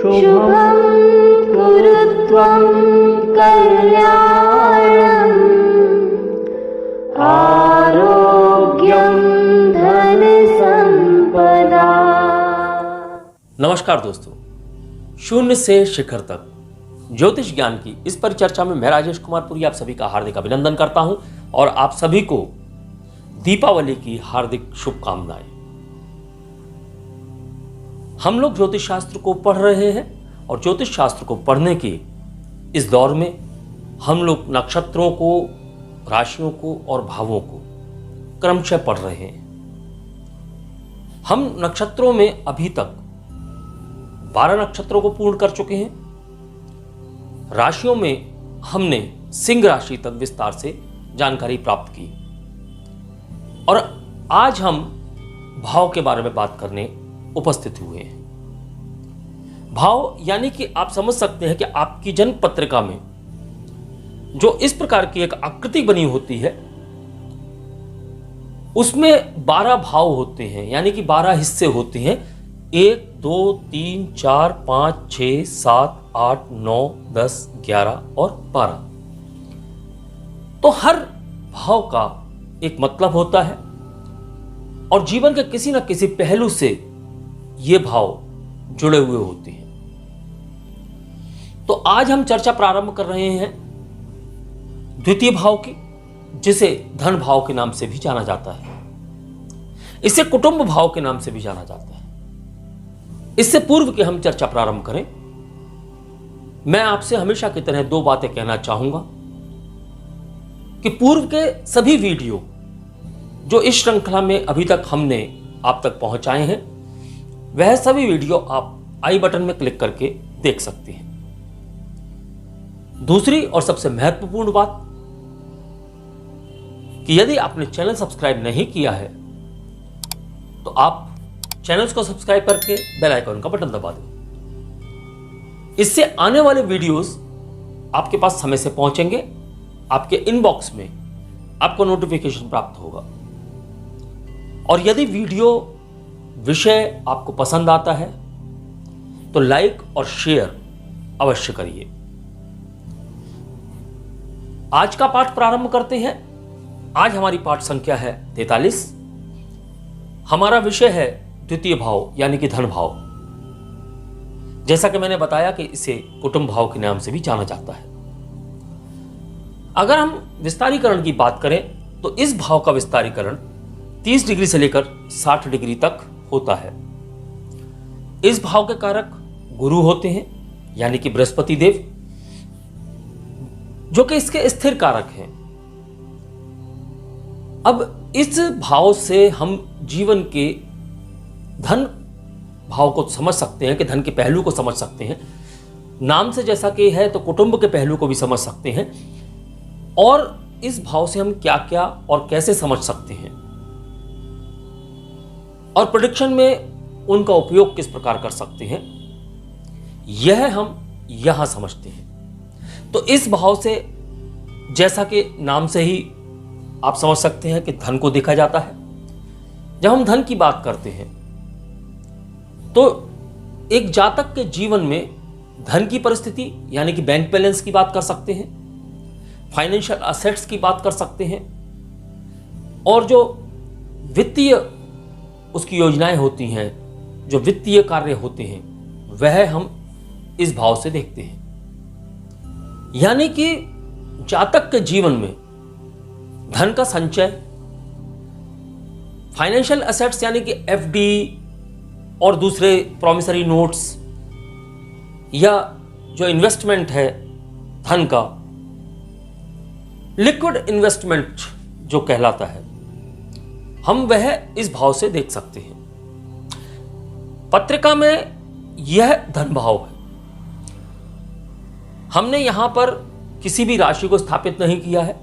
शुभं कुरुत्वं कल्याणम् आरोग्यं धनसंपदा। नमस्कार दोस्तों, शून्य से शिखर तक ज्योतिष ज्ञान की इस परिचर्चा में मैं राजेश कुमार पुरी आप सभी का हार्दिक अभिनंदन करता हूं और आप सभी को दीपावली की हार्दिक शुभकामनाएं। हम लोग ज्योतिष शास्त्र को पढ़ रहे हैं और ज्योतिष शास्त्र को पढ़ने के इस दौर में हम लोग नक्षत्रों को, राशियों को और भावों को क्रमशः पढ़ रहे हैं। हम नक्षत्रों में अभी तक 12 नक्षत्रों को पूर्ण कर चुके हैं। राशियों में हमने सिंह राशि तक विस्तार से जानकारी प्राप्त की और आज हम भाव के बारे में बात करने उपस्थित हुए हैं। भाव यानी कि आप समझ सकते हैं कि आपकी जन्म पत्रिका में जो इस प्रकार की एक आकृति बनी होती है उसमें 12 भाव होते हैं, यानी कि 12 हिस्से होते हैं। 1 2 3 4 5 6 7 8 9 10 11 और 12। तो हर भाव का एक मतलब होता है और जीवन के किसी न किसी पहलू से ये भाव जुड़े हुए होते हैं। तो आज हम चर्चा प्रारंभ कर रहे हैं द्वितीय भाव की, जिसे धन भाव के नाम से भी जाना जाता है। इसे कुटुंब भाव के नाम से भी जाना जाता है। इससे पूर्व कि हम चर्चा प्रारंभ करें, मैं आपसे हमेशा की तरह 2 बातें कहना चाहूंगा कि पूर्व के सभी वीडियो जो इस श्रृंखला में अभी तक हमने आप तक पहुंचाए हैं, वह सभी वीडियो आप आई बटन में क्लिक करके देख सकते हैं। दूसरी और सबसे महत्वपूर्ण बात कि यदि आपने चैनल सब्सक्राइब नहीं किया है तो आप चैनल को सब्सक्राइब करके बेल आइकन का बटन दबा दें। इससे आने वाले वीडियोस आपके पास समय से पहुंचेंगे, आपके इनबॉक्स में आपको नोटिफिकेशन प्राप्त होगा। और यदि वीडियो विषय आपको पसंद आता है तो लाइक और शेयर अवश्य करिए। आज का पाठ प्रारंभ करते हैं। आज हमारी पाठ संख्या है 43। हमारा विषय है द्वितीय भाव यानी कि धन भाव। जैसा कि मैंने बताया कि इसे कुटुंब भाव के नाम से भी जाना जाता है। अगर हम विस्तारीकरण की बात करें तो इस भाव का विस्तारीकरण 30 डिग्री से लेकर 60 डिग्री तक होता है। इस भाव के कारक गुरु होते हैं, यानी कि बृहस्पति देव, जो कि इसके स्थिर कारक हैं। अब इस भाव से हम जीवन के धन भाव को समझ सकते हैं, कि धन के पहलू को समझ सकते हैं। नाम से जैसा कि है तो कुटुंब के पहलू को भी समझ सकते हैं और इस भाव से हम क्या क्या और कैसे समझ सकते हैं और प्रेडिक्शन में उनका उपयोग किस प्रकार कर सकते हैं, यह हम यहां समझते हैं। तो इस भाव से जैसा कि नाम से ही आप समझ सकते हैं कि धन को देखा जाता है। जब हम धन की बात करते हैं तो एक जातक के जीवन में धन की परिस्थिति यानी कि बैंक बैलेंस की बात कर सकते हैं, फाइनेंशियल असेट्स की बात कर सकते हैं और जो वित्तीय उसकी योजनाएं होती हैं, जो वित्तीय कार्य होते हैं, वह हम इस भाव से देखते हैं। यानी कि जातक के जीवन में धन का संचय, फाइनेंशियल एसेट्स यानी कि एफडी और दूसरे प्रॉमिसरी नोट्स या जो इन्वेस्टमेंट है धन का, लिक्विड इन्वेस्टमेंट जो कहलाता है, हम वह इस भाव से देख सकते हैं। पत्रिका में यह धन भाव है। हमने यहां पर किसी भी राशि को स्थापित नहीं किया है,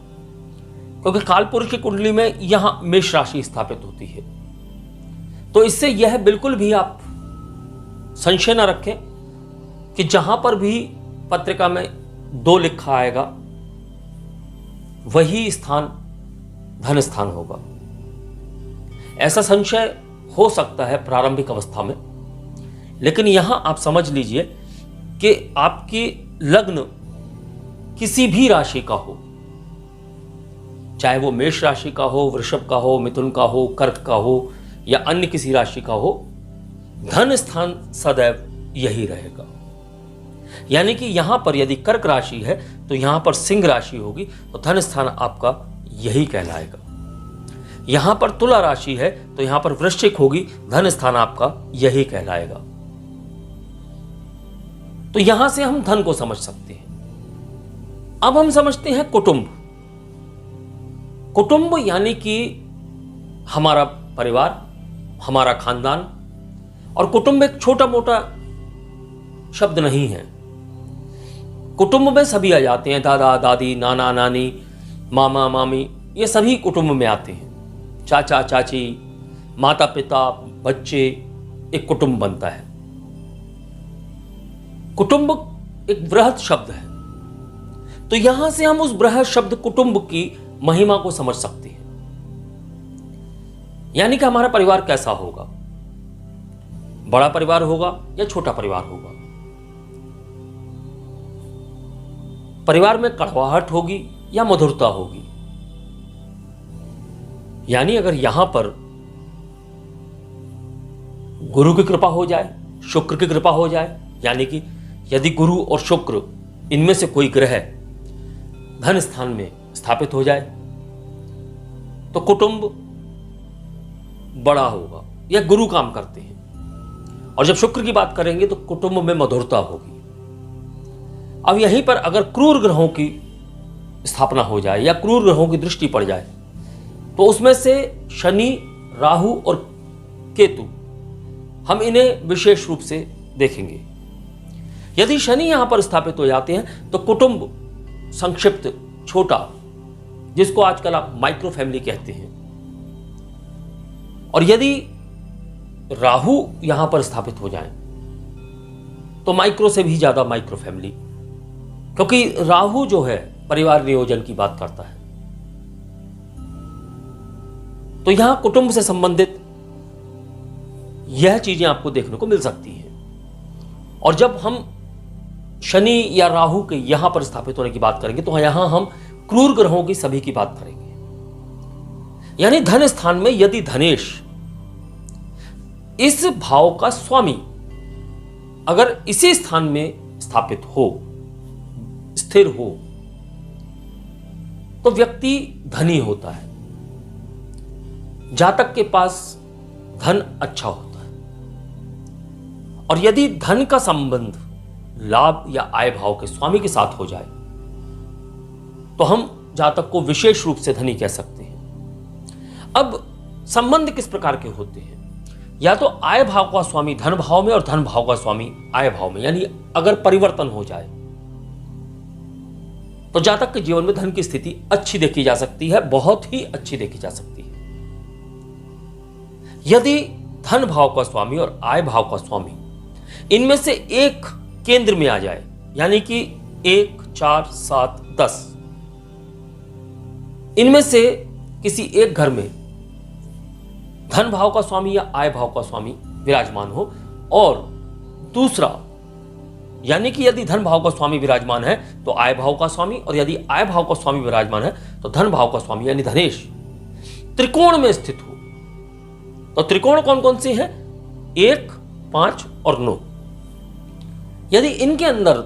क्योंकि कालपुरुष की कुंडली में यहां मेष राशि स्थापित होती है। तो इससे यह बिल्कुल भी आप संशय न रखें कि जहां पर भी पत्रिका में 2 लिखा आएगा वही स्थान धन स्थान होगा। ऐसा संशय हो सकता है प्रारंभिक अवस्था में, लेकिन यहां आप समझ लीजिए कि आपकी लग्न किसी भी राशि का हो, चाहे वो मेष राशि का हो, वृषभ का हो, मिथुन का हो, कर्क का हो या अन्य किसी राशि का हो, धन स्थान सदैव यही रहेगा। यानी कि यहां पर यदि कर्क राशि है तो यहां पर सिंह राशि होगी तो धन स्थान आपका यही कहलाएगा। यहां पर तुला राशि है तो यहां पर वृश्चिक होगी, धन स्थान आपका यही कहलाएगा। तो यहां से हम धन को समझ सकते हैं। अब हम समझते हैं कुटुंब। कुटुंब यानी कि हमारा परिवार, हमारा खानदान। और कुटुंब एक छोटा मोटा शब्द नहीं है। कुटुंब में सभी आ जाते हैं, दादा दादी, नाना नानी, मामा मामी, ये सभी कुटुंब में आते हैं। चाचा चाची, माता पिता, बच्चे, एक कुटुंब बनता है। कुटुंब एक बृहत शब्द है। तो यहां से हम उस बृहत शब्द कुटुंब की महिमा को समझ सकते हैं। यानी कि हमारा परिवार कैसा होगा, बड़ा परिवार होगा या छोटा परिवार होगा। परिवार में कड़वाहट होगी या मधुरता होगी। यानी अगर यहां पर गुरु की कृपा हो जाए, शुक्र की कृपा हो जाए, यानी कि यदि गुरु और शुक्र इनमें से कोई ग्रह धन स्थान में स्थापित हो जाए तो कुटुंब बड़ा होगा या गुरु काम करते हैं। और जब शुक्र की बात करेंगे तो कुटुंब में मधुरता होगी। अब यहीं पर अगर क्रूर ग्रहों की स्थापना हो जाए या क्रूर ग्रहों की दृष्टि पड़ जाए तो उसमें से शनि, राहु और केतु, हम इन्हें विशेष रूप से देखेंगे। यदि शनि यहां पर स्थापित हो जाते हैं तो कुटुंब संक्षिप्त, छोटा, जिसको आजकल आप माइक्रो फैमिली कहते हैं। और यदि राहु यहां पर स्थापित हो जाए तो माइक्रो से भी ज्यादा माइक्रो फैमिली, क्योंकि राहु जो है परिवार नियोजन की बात करता है। तो यहां कुटुंब से संबंधित यह चीजें आपको देखने को मिल सकती हैं। और जब हम शनि या राहु के यहां पर स्थापित होने की बात करेंगे तो यहां हम क्रूर ग्रहों की सभी की बात करेंगे। यानी धन स्थान में यदि धनेश इस भाव का स्वामी अगर इसी स्थान में स्थापित हो, स्थिर हो, तो व्यक्ति धनी होता है। जातक के पास धन अच्छा होता है। और यदि धन का संबंध लाभ या आय भाव के स्वामी के साथ हो जाए तो हम जातक को विशेष रूप से धनी कह सकते हैं। अब संबंध किस प्रकार के होते हैं? या तो आय भाव का स्वामी धन भाव में और धन भाव का स्वामी आय भाव में, यानी अगर परिवर्तन हो जाए तो जातक के जीवन में धन की स्थिति अच्छी देखी जा सकती है, बहुत ही अच्छी देखी जा सकती है। यदि धन भाव का स्वामी और आय भाव का स्वामी इनमें से एक केंद्र में आ जाए, यानी कि 1, 4, 7, 10, इनमें से किसी एक घर में धन भाव का स्वामी या आय भाव का स्वामी विराजमान हो, और दूसरा यानी कि यदि धन भाव का स्वामी विराजमान है तो आय भाव का स्वामी, और यदि आय भाव का स्वामी विराजमान है तो धन भाव का स्वामी यानी धनेश त्रिकोण में स्थित हो। तो त्रिकोण कौन कौन से हैं? 1, 5 और 9। यदि इनके अंदर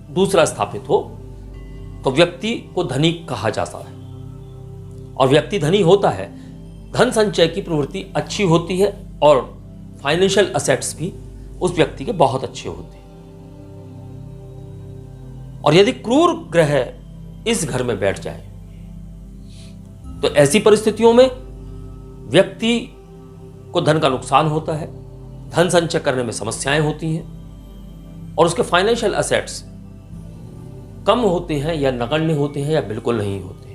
दूसरा स्थापित हो तो व्यक्ति को धनी कहा जाता है। और व्यक्ति धनी होता है, धन संचय की प्रवृत्ति अच्छी होती है और फाइनेंशियल असेट्स भी उस व्यक्ति के बहुत अच्छे होते हैं। और यदि क्रूर ग्रह इस घर में बैठ जाए तो ऐसी परिस्थितियों में व्यक्ति को धन का नुकसान होता है, धन संचय करने में समस्याएं होती हैं और उसके फाइनेंशियल असेट्स कम होते हैं या नगण्य होते हैं या बिल्कुल नहीं होते।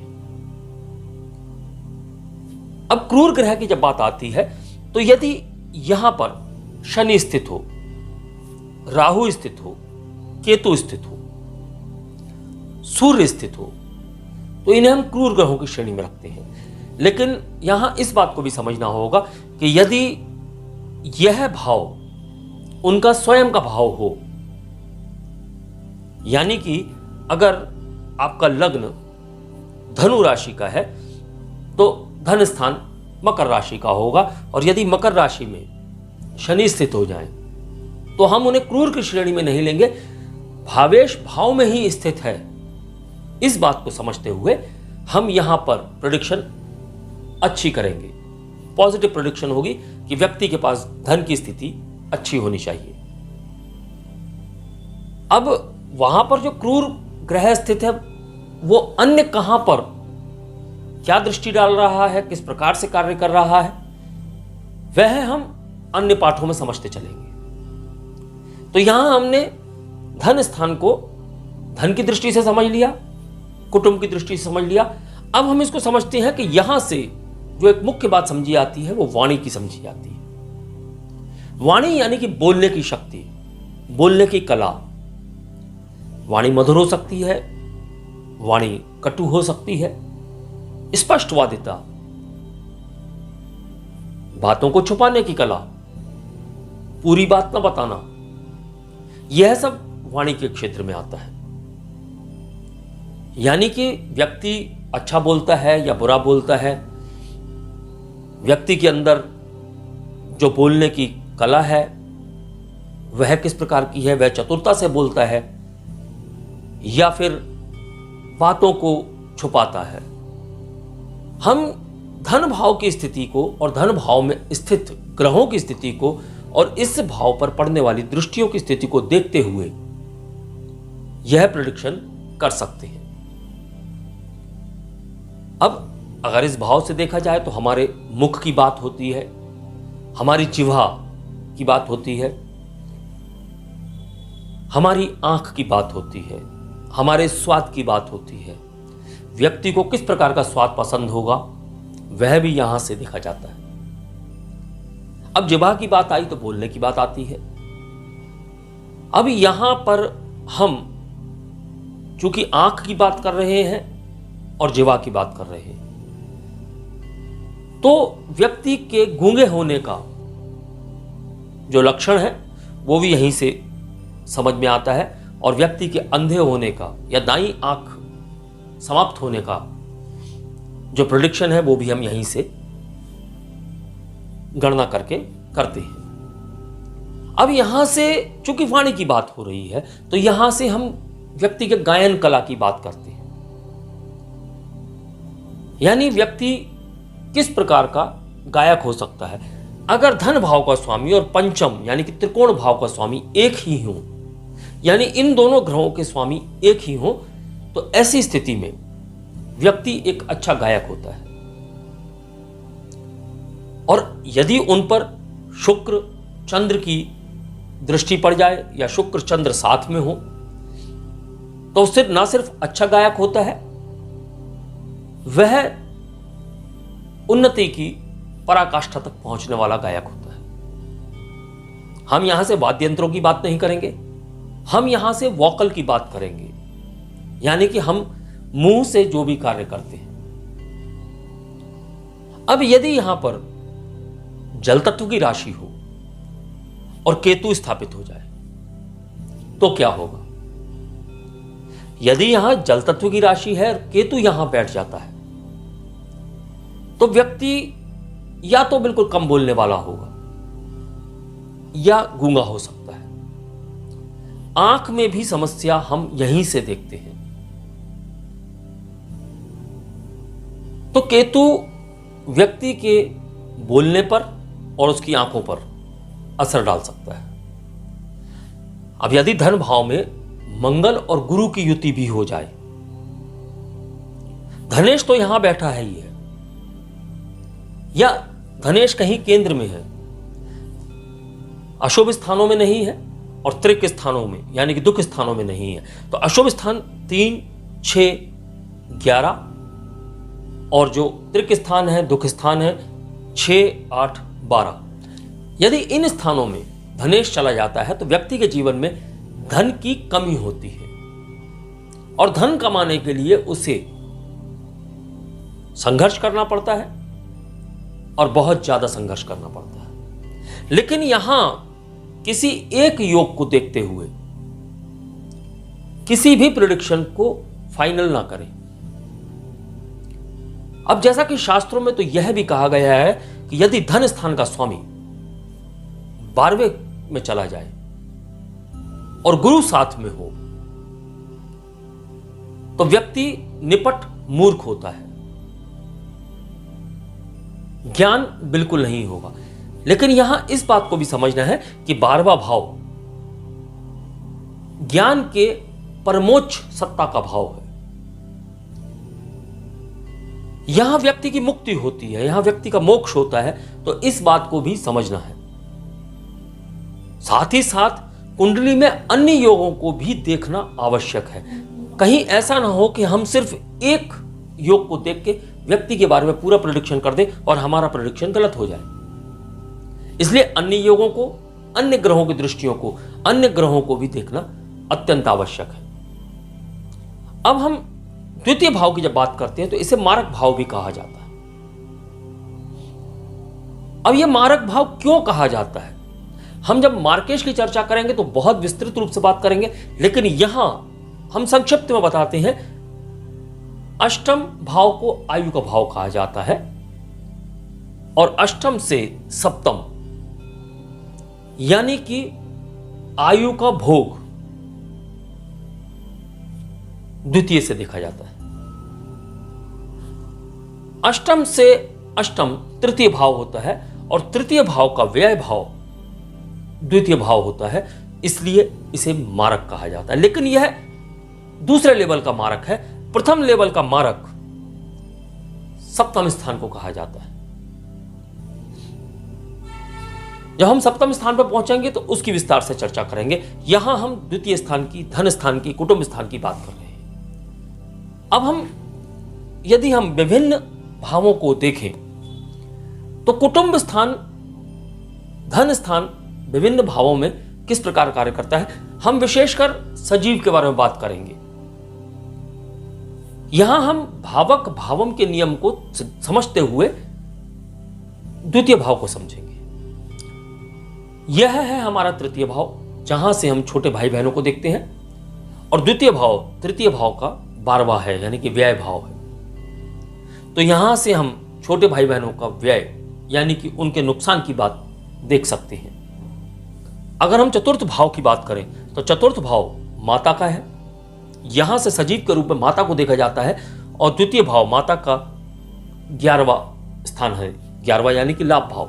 अब क्रूर ग्रह की जब बात आती है तो यदि यहां पर शनि स्थित हो, राहु स्थित हो, केतु स्थित हो, सूर्य स्थित हो, तो इन्हें हम क्रूर ग्रहों की श्रेणी में रखते हैं। लेकिन यहां इस बात को भी समझना होगा कि यदि यह भाव उनका स्वयं का भाव हो यानी कि अगर आपका लग्न धनु राशि का है तो धन स्थान मकर राशि का होगा, और यदि मकर राशि में शनि स्थित हो जाए तो हम उन्हें क्रूर की श्रेणी में नहीं लेंगे, भावेश भाव में ही स्थित है। इस बात को समझते हुए हम यहां पर प्रेडिक्शन अच्छी करेंगे, पॉजिटिव प्रेडिक्शन होगी कि व्यक्ति के पास धन की स्थिति अच्छी होनी चाहिए। अब वहां पर जो क्रूर ग्रह स्थित है वो अन्य कहां पर क्या दृष्टि डाल रहा है, किस प्रकार से कार्य कर रहा है, वह हम अन्य पाठों में समझते चलेंगे। तो यहां हमने धन स्थान को धन की दृष्टि से समझ लिया, कुटुंब की दृष्टि से समझ लिया। अब हम इसको समझते हैं कि यहां से जो एक मुख्य बात समझी आती है वो वाणी की समझी आती है। वाणी यानी कि बोलने की शक्ति, बोलने की कला। वाणी मधुर हो सकती है, वाणी कटु हो सकती है, स्पष्टवादिता, बातों को छुपाने की कला, पूरी बात न बताना, यह सब वाणी के क्षेत्र में आता है। यानी कि व्यक्ति अच्छा बोलता है या बुरा बोलता है, व्यक्ति के अंदर जो बोलने की कला है वह किस प्रकार की है, वह चतुरता से बोलता है या फिर बातों को छुपाता है। हम धन भाव की स्थिति को और धन भाव में स्थित ग्रहों की स्थिति को और इस भाव पर पड़ने वाली दृष्टियों की स्थिति को देखते हुए यह प्रेडिक्शन कर सकते हैं। अब अगर इस भाव से देखा जाए तो हमारे मुख की बात होती है, हमारी जिह्वा की बात होती है, हमारी आंख की बात होती है, हमारे स्वाद की बात होती है। व्यक्ति को किस प्रकार का स्वाद पसंद होगा वह भी यहां से देखा जाता है। अब जिह्वा की बात आई तो बोलने की बात आती है। अब यहां पर हम चूंकि आंख की बात कर रहे हैं और जिह्वा की बात कर रहे हैं, तो व्यक्ति के गूंगे होने का जो लक्षण है वो भी यहीं से समझ में आता है, और व्यक्ति के अंधे होने का या दाईं आंख समाप्त होने का जो प्रेडिक्शन है वो भी हम यहीं से गणना करके करते हैं। अब यहां से चूंकि वाणी की बात हो रही है तो यहां से हम व्यक्ति के गायन कला की बात करते हैं। यानी व्यक्ति किस प्रकार का गायक हो सकता है। अगर धन भाव का स्वामी और पंचम यानी कि त्रिकोण भाव का स्वामी एक ही हो, यानी इन दोनों ग्रहों के स्वामी एक ही हो, तो ऐसी स्थिति में व्यक्ति एक अच्छा गायक होता है। और यदि उन पर शुक्र चंद्र की दृष्टि पड़ जाए या शुक्र चंद्र साथ में हो तो उससे ना सिर्फ अच्छा गायक होता है, वह उन्नति की पराकाष्ठा तक पहुंचने वाला गायक होता है। हम यहां से वाद्य यंत्रों की बात नहीं करेंगे, हम यहां से वोकल की बात करेंगे, यानी कि हम मुंह से जो भी कार्य करते हैं। अब यदि यहां पर जल तत्व की राशि हो और केतु स्थापित हो जाए तो क्या होगा। यदि यहां जल तत्व की राशि है और केतु यहां बैठ जाता है तो व्यक्ति या तो बिल्कुल कम बोलने वाला होगा या गूंगा हो सकता है। आंख में भी समस्या हम यहीं से देखते हैं। तो केतु व्यक्ति के बोलने पर और उसकी आंखों पर असर डाल सकता है। अब यदि धन भाव में मंगल और गुरु की युति भी हो जाए, धनेश तो यहां बैठा है ही है, या धनेश कहीं केंद्र में है, अशुभ स्थानों में नहीं है और त्रिक स्थानों में यानी कि दुख स्थानों में नहीं है, तो अशुभ स्थान 3, 6, 11 और जो त्रिक स्थान है दुख स्थान है 6, 8, 12। यदि इन स्थानों में धनेश चला जाता है तो व्यक्ति के जीवन में धन की कमी होती है और धन कमाने के लिए उसे संघर्ष करना पड़ता है और बहुत ज्यादा संघर्ष करना पड़ता है। लेकिन यहां किसी एक योग को देखते हुए किसी भी प्रेडिक्शन को फाइनल ना करें। अब जैसा कि शास्त्रों में तो यह भी कहा गया है कि यदि धन स्थान का स्वामी 12वें में चला जाए और गुरु साथ में हो तो व्यक्ति निपट मूर्ख होता है, ज्ञान बिल्कुल नहीं होगा। लेकिन यहां इस बात को भी समझना है कि 12वां भाव ज्ञान के परमोच्च सत्ता का भाव है। यहां व्यक्ति की मुक्ति होती है, यहां व्यक्ति का मोक्ष होता है, तो इस बात को भी समझना है। साथ ही साथ कुंडली में अन्य योगों को भी देखना आवश्यक है। कहीं ऐसा ना हो कि हम सिर्फ एक योग को देख के व्यक्ति के बारे में पूरा प्रेडिक्शन कर दें और हमारा प्रेडिक्शन गलत हो जाए। इसलिए अन्य योगों को, अन्य ग्रहों की दृष्टियों को, अन्य ग्रहों को भी देखना अत्यंत आवश्यक है। अब हम द्वितीय भाव की जब बात करते हैं तो इसे मारक भाव भी कहा जाता है। अब यह मारक भाव क्यों कहा जाता है, हम जब मार्केश की चर्चा करेंगे तो बहुत विस्तृत रूप से बात करेंगे, लेकिन यहां हम संक्षिप्त में बताते हैं। अष्टम भाव को आयु का भाव कहा जाता है और अष्टम से सप्तम यानी कि आयु का भोग द्वितीय से देखा जाता है। अष्टम से अष्टम तृतीय भाव होता है और तृतीय भाव का व्यय भाव द्वितीय भाव होता है, इसलिए इसे मारक कहा जाता है। लेकिन यह दूसरे लेवल का मारक है। प्रथम लेवल का मारक सप्तम स्थान को कहा जाता है। जब हम सप्तम स्थान पर पहुंचेंगे तो उसकी विस्तार से चर्चा करेंगे। यहां हम द्वितीय स्थान की, धन स्थान की, कुटुंब स्थान की बात कर रहे हैं। अब यदि हम विभिन्न भावों को देखें तो कुटुंब स्थान, धन स्थान विभिन्न भावों में किस प्रकार कार्य करता है, हम विशेषकर सजीव के बारे में बात करेंगे। यहां हम भावक भावम के नियम को समझते हुए द्वितीय भाव को समझेंगे। यह है हमारा तृतीय भाव, जहां से हम छोटे भाई बहनों को देखते हैं, और द्वितीय भाव तृतीय भाव का 12वां है, यानी कि व्यय भाव है। तो यहां से हम छोटे भाई बहनों का व्यय यानी कि उनके नुकसान की बात देख सकते हैं। अगर हम चतुर्थ भाव की बात करें तो चतुर्थ भाव माता का है। यहां से सजीव के रूप में माता को देखा जाता है और द्वितीय भाव माता का 11वां स्थान है। 11वां यानी कि लाभ भाव।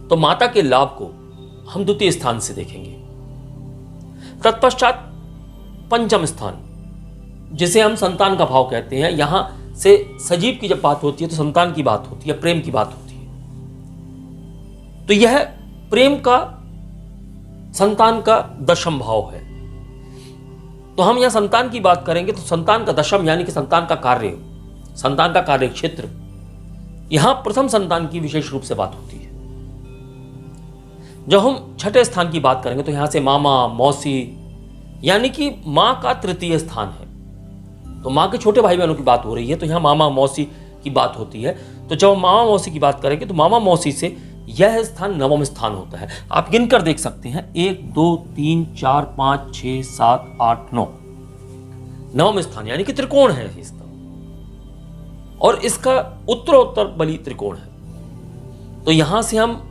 तो माता के लाभ को हम द्वितीय स्थान से देखेंगे। तत्पश्चात पंचम स्थान, जिसे हम संतान का भाव कहते हैं, यहां से सजीव की जब बात होती है तो संतान की बात होती है, प्रेम की बात होती है। तो यह प्रेम का, संतान का दशम भाव है। तो हम यहां संतान की बात करेंगे तो संतान का दशम यानी कि संतान का कार्य, संतान का कार्य क्षेत्र, यहां प्रथम संतान की विशेष रूप से बात होती है। जब हम छठे स्थान की बात करेंगे तो यहां से मामा, मौसी यानी कि मां का तृतीय स्थान है। तो मां के छोटे भाई बहनों की बात हो रही है तो यहां मामा मौसी की बात होती है। तो जब हम मामा मौसी की बात करेंगे तो मामा मौसी से यह स्थान नवम स्थान होता है। आप गिनकर देख सकते हैं, 1 2 3 4 5 6 7 8 9, नवम स्थान यानी कि त्रिकोण है इसका, और इसका उत्तरोत्तर बली त्रिकोण है। तो यहां से हम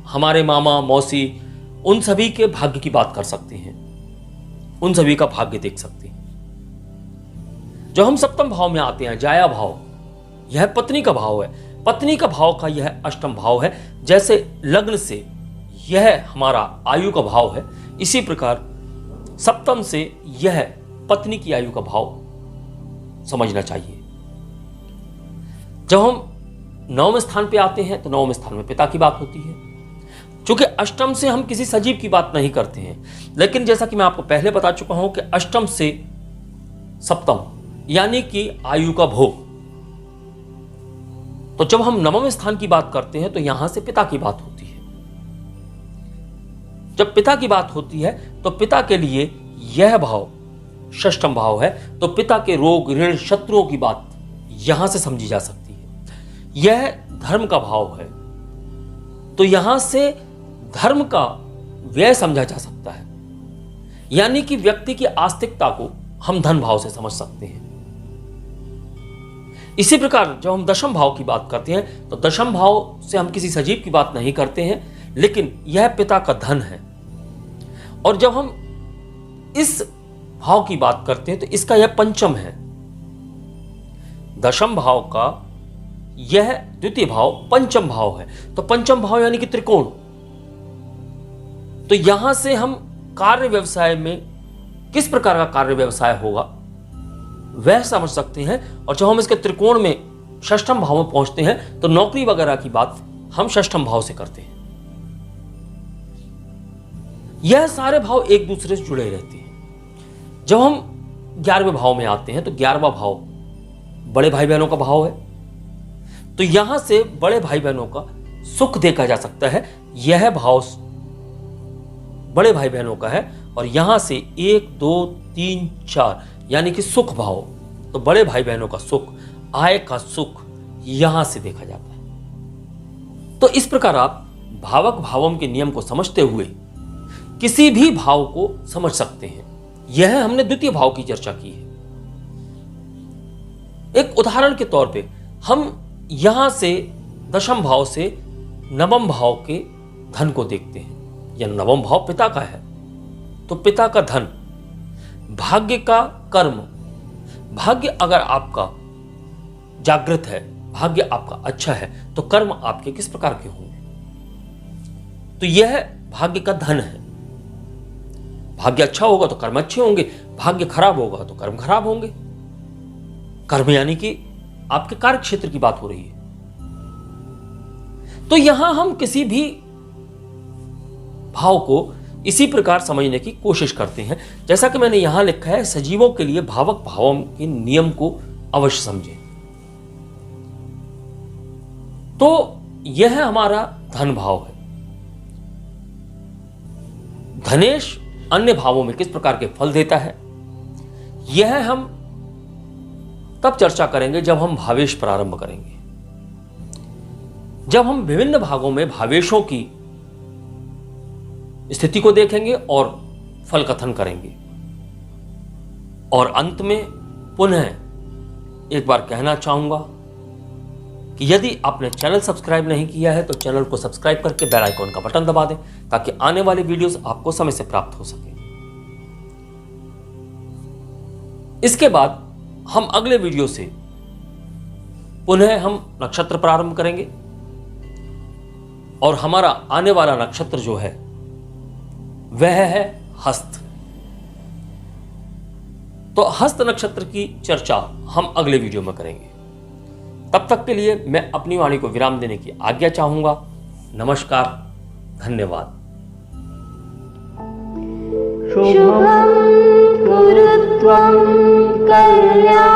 हमारे मामा मौसी उन सभी के भाग्य की बात कर सकते हैं, उन सभी का भाग्य देख सकते हैं। जब हम सप्तम भाव में आते हैं, जाया भाव, यह पत्नी का भाव है। पत्नी का भाव का यह अष्टम भाव है। जैसे लग्न से यह हमारा आयु का भाव है, इसी प्रकार सप्तम से यह पत्नी की आयु का भाव समझना चाहिए। जब हम नवम स्थान पे आते हैं तो नवम स्थान में पिता की बात होती है। चूंकि अष्टम से हम किसी सजीव की बात नहीं करते हैं, लेकिन जैसा कि मैं आपको पहले बता चुका हूं कि अष्टम से सप्तम यानी कि आयु का भोग। तो जब हम नवम स्थान की बात करते हैं तो यहां से पिता की बात होती है। जब पिता की बात होती है तो पिता के लिए यह भाव षष्ठम भाव है। तो पिता के रोग, ऋण, शत्रुओं की बात यहां से समझी जा सकती है। यह धर्म का भाव है, तो यहां से धर्म का व्यय समझा जा सकता है। यानी कि व्यक्ति की आस्तिकता को हम धन भाव से समझ सकते हैं। इसी प्रकार जब हम दशम भाव की बात करते हैं तो दशम भाव से हम किसी सजीव की बात नहीं करते हैं, लेकिन यह पिता का धन है। और जब हम इस भाव की बात करते हैं तो इसका यह पंचम है। दशम भाव का यह द्वितीय भाव पंचम भाव है। तो पंचम भाव यानी कि त्रिकोण। तो यहां से हम कार्य व्यवसाय में किस प्रकार का कार्य व्यवसाय होगा वह समझ सकते हैं। और जब हम इसके त्रिकोण में षष्ठम भाव में पहुंचते हैं तो नौकरी वगैरह की बात हम षष्ठम भाव से करते हैं। यह सारे भाव एक दूसरे से जुड़े रहते हैं। जब हम 11वें भाव में आते हैं तो 11वां भाव बड़े भाई बहनों का भाव है। तो यहां से बड़े भाई बहनों का सुख देखा जा सकता है। यह भाव बड़े भाई बहनों का है। और यहां से 1 2 3 4 यानी कि सुख भाव। तो बड़े भाई बहनों का सुख, आय का सुख यहां से देखा जाता है। तो इस प्रकार आप भावक भावम के नियम को समझते हुए किसी भी भाव को समझ सकते हैं। यह हमने द्वितीय भाव की चर्चा की है। एक उदाहरण के तौर पे हम यहां से दशम भाव से नवम भाव के धन को देखते हैं। यह नवम भाव पिता का है। तो पिता का धन, भाग्य का कर्म। भाग्य अगर आपका जागृत है, भाग्य आपका अच्छा है, तो कर्म आपके किस प्रकार के होंगे? तो यह भाग्य का धन है। भाग्य अच्छा होगा तो कर्म अच्छे होंगे, भाग्य खराब होगा तो कर्म खराब होंगे। कर्म यानी कि आपके कार्य क्षेत्र की बात हो रही है। तो यहां हम किसी भी भाव को इसी प्रकार समझने की कोशिश करते हैं। जैसा कि मैंने यहां लिखा है, सजीवों के लिए भावक भावों के नियम को अवश्य समझें। तो यह हमारा धन भाव है। धनेश अन्य भावों में किस प्रकार के फल देता है, यह हम तब चर्चा करेंगे जब हम भावेश प्रारंभ करेंगे। जब हम विभिन्न भागों में भावेशों की स्थिति को देखेंगे और फल कथन करेंगे। और अंत में पुनः एक बार कहना चाहूंगा कि यदि आपने चैनल सब्सक्राइब नहीं किया है तो चैनल को सब्सक्राइब करके बेल आइकॉन का बटन दबा दें ताकि आने वाले वीडियोस आपको समय से प्राप्त हो सके। इसके बाद हम अगले वीडियो से पुनः हम नक्षत्र प्रारंभ करेंगे। और हमारा आने वाला नक्षत्र जो है वह है हस्त। तो हस्त नक्षत्र की चर्चा हम अगले वीडियो में करेंगे। तब तक के लिए मैं अपनी वाणी को विराम देने की आज्ञा चाहूंगा। नमस्कार, धन्यवाद। शुभं कुरु त्वं कल्याणं